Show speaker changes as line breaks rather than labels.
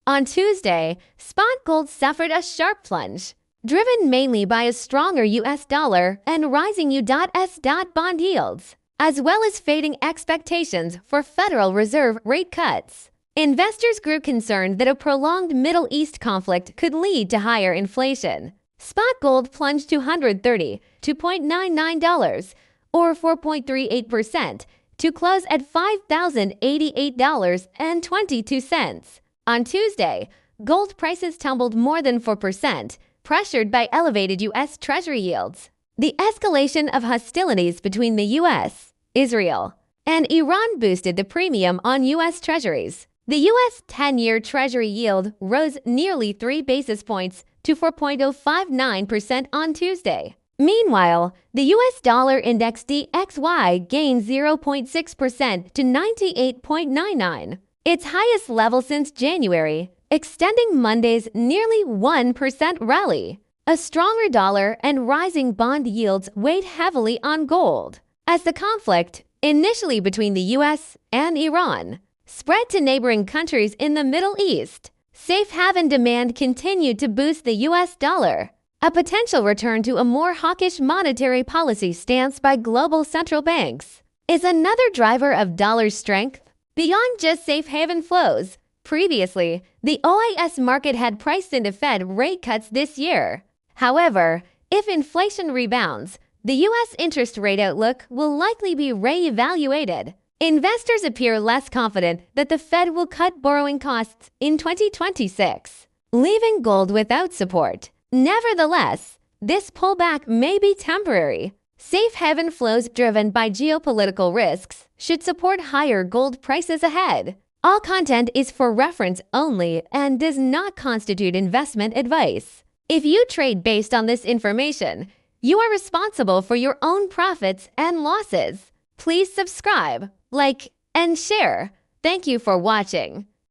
On Tuesday, spot gold suffered a sharp plunge, driven mainly by a stronger U.S. dollar and rising U.S. bond yields, as well as fading expectations for Federal Reserve rate cuts. Investors grew concerned that a prolonged Middle East conflict could lead to higher inflation. Spot gold plunged to $132.99, or 4.38%, to close at $5,088.22. On Tuesday, gold prices tumbled more than 4%, pressured by elevated U.S. Treasury yields. The escalation of hostilities between the U.S., Israel, and Iran boosted the premium on U.S. Treasuries. The U.S. 10-year Treasury yield rose nearly 3 basis points to 4.059% on Tuesday. Meanwhile, the U.S. dollar index DXY gained 0.6% to 98.99, its highest level since January, extending Monday's nearly 1% rally. A stronger dollar and rising bond yields weighed heavily on gold, as the conflict, initially between the U.S. and Iran, spread to neighboring countries in the Middle East. Safe haven demand continued to boost the U.S. dollar. A potential return to a more hawkish monetary policy stance by global central banks is another driver of dollar strength. Beyond just safe haven flows, previously, the OIS market had priced in Fed rate cuts this year. However, if inflation rebounds, the U.S. interest rate outlook will likely be re-evaluated. Investors appear less confident that the Fed will cut borrowing costs in 2026, leaving gold without support. Nevertheless, this pullback may be temporary. Safe haven flows driven by geopolitical risks should support higher gold prices ahead. All content is for reference only and does not constitute investment advice. If you trade based on this information, you are responsible for your own profits and losses. Please subscribe, like, and share. Thank you for watching.